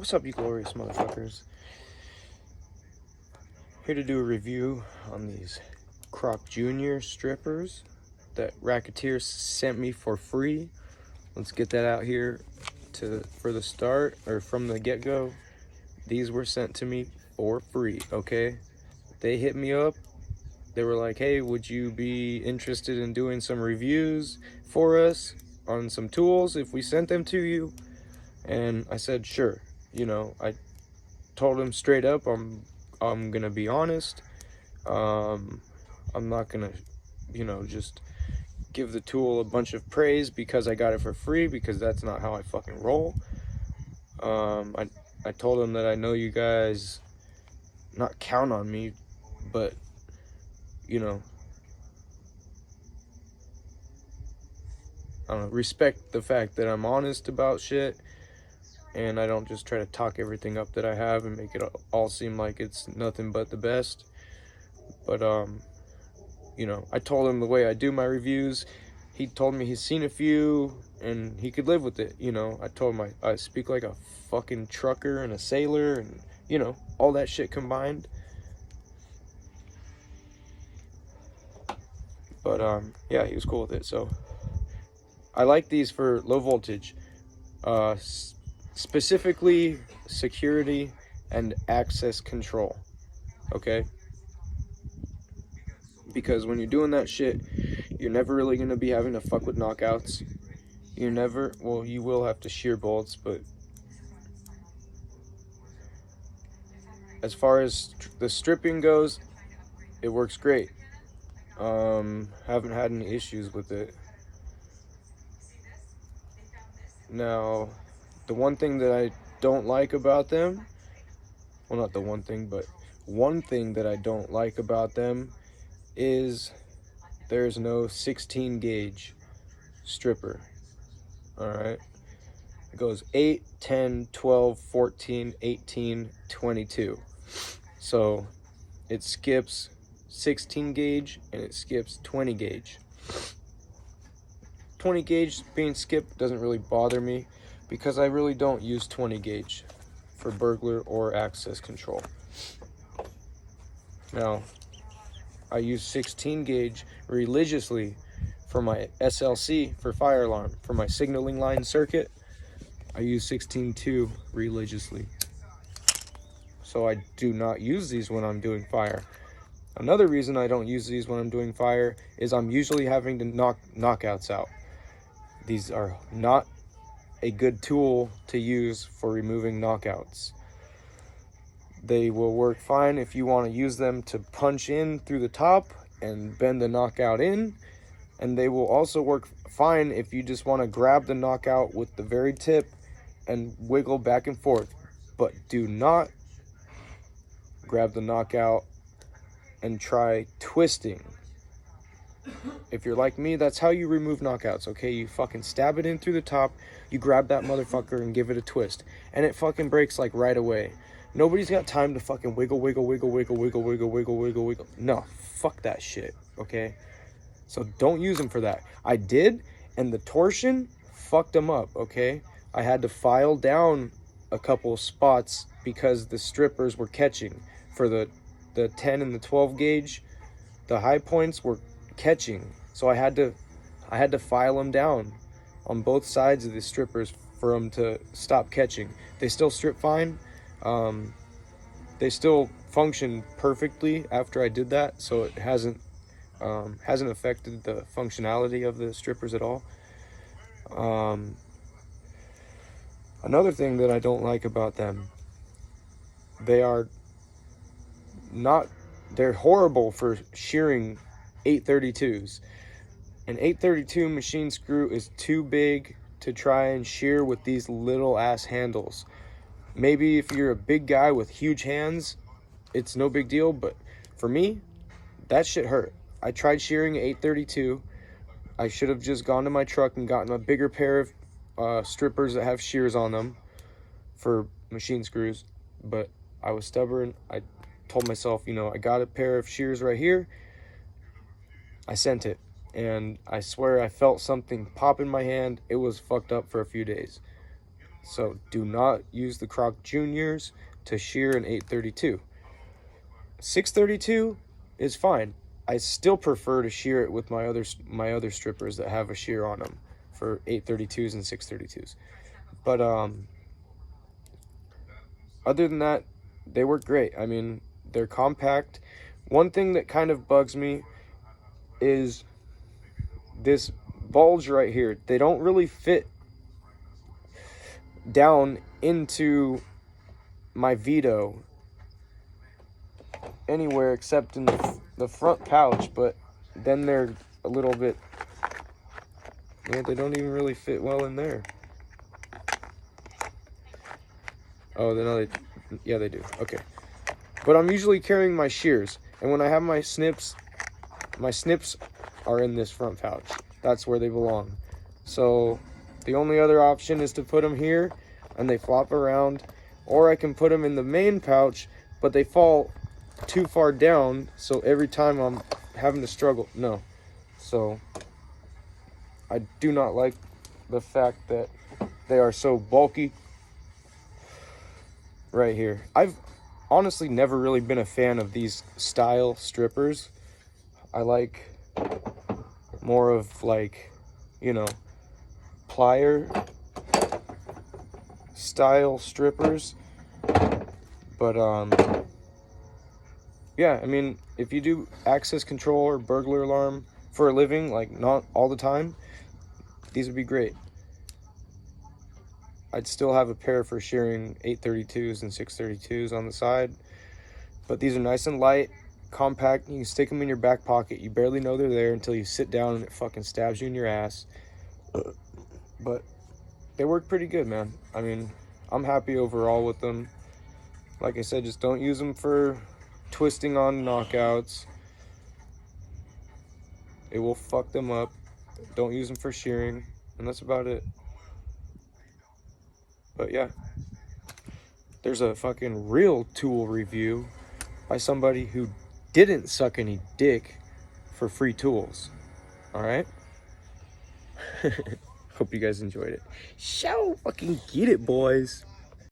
What's up, you glorious motherfuckers? Here to do a review on these Croc Junior strippers that Racketeer sent me for free. Let's get that out here for the start, or from the get-go. These were sent to me for free, okay? They hit me up. They were like, hey, would you be interested in doing some reviews for us on some tools if we sent them to you? And I said, sure. I told him straight up, I'm gonna be honest. I'm not gonna, just give the tool a bunch of praise because I got it for free, because that's not how I fucking roll. I told him that I know you guys not count on me, but I don't know, respect the fact that I'm honest about shit, and I don't just try to talk everything up that I have and make it all seem like it's nothing but the best. But I told him the way I do my reviews. He told me he's seen a few and he could live with it. I told him I speak like a fucking trucker and a sailor, and all that shit combined. But yeah, he was cool with it. So I like these for low voltage, specifically security and access control, okay? Because when you're doing that shit, you're never really going to be having to fuck with knockouts. You will have to shear bolts, but as far as the stripping goes, it works great. Haven't had any issues with it. Now, the one thing that I don't like about them, well, not the one thing, but one thing that I don't like about them is there's no 16 gauge stripper. All right, it goes 8, 10, 12, 14, 18, 22. So it skips 16 gauge and it skips 20 gauge. 20 gauge being skipped doesn't really bother me, because I really don't use 20 gauge for burglar or access control. Now, I use 16 gauge religiously for my SLC, for fire alarm. For my signaling line circuit, I use 16.2 religiously. So I do not use these when I'm doing fire. Another reason I don't use these when I'm doing fire is I'm usually having to knock knockouts out. These are not a good tool to use for removing knockouts. They will work fine if you want to use them to punch in through the top and bend the knockout in, and they will also work fine if you just want to grab the knockout with the very tip and wiggle back and forth. But do not grab the knockout and try twisting. If you're like me, that's how you remove knockouts, okay? You fucking stab it in through the top, you grab that motherfucker and give it a twist, and it fucking breaks like right away. Nobody's got time to fucking wiggle. No, fuck that shit, okay? So don't use them for that. I did, and the torsion fucked them up, okay? I had to file down a couple spots because the strippers were catching. For the 10 and the 12 gauge, the high points were catching. So I had to file them down on both sides of the strippers for them to stop catching. They still strip fine. They still function perfectly after I did that, so it hasn't affected the functionality of the strippers at all. Another thing that I don't like about them, they're horrible for shearing 832s. An 832 machine screw is too big to try and shear with these little ass handles. Maybe if you're a big guy with huge hands, it's no big deal, but for me, that shit hurt. I tried shearing 832. I should have just gone to my truck and gotten a bigger pair of strippers that have shears on them for machine screws, but I was stubborn. I told myself, I got a pair of shears right here. I sent it, and I swear I felt something pop in my hand. It was fucked up for a few days. So do not use the Croc Juniors to shear an 832. 632 is fine. I still prefer to shear it with my other strippers that have a shear on them for 832s and 632s. But other than that, they work great. I mean, they're compact. One thing that kind of bugs me is this bulge right here. They don't really fit down into my Vito anywhere except in the front pouch, but then they're a little bit, yeah, they don't even really fit well in there. Oh, yeah, they do. Okay. But I'm usually carrying my shears, and when I have my snips are in this front pouch. That's where they belong. So the only other option is to put them here, and they flop around, or I can put them in the main pouch, but they fall too far down, so every time I'm having to struggle. No. So I do not like the fact that they are so bulky right here. I've honestly never really been a fan of these style strippers. I like more of, like, you know, plier style strippers. But yeah, I mean, if you do access control or burglar alarm for a living, like not all the time, these would be great. I'd still have a pair for shearing 832s and 632s on the side, but these are nice and light, compact. You can stick them in your back pocket. You barely know they're there until you sit down and it fucking stabs you in your ass. But they work pretty good, man. I mean, I'm happy overall with them. Like I said, just don't use them for twisting on knockouts. It will fuck them up. Don't use them for shearing, and that's about it. But yeah, there's a fucking real tool review by somebody who didn't suck any dick for free tools. All right? Hope you guys enjoyed it. So fucking get it, boys.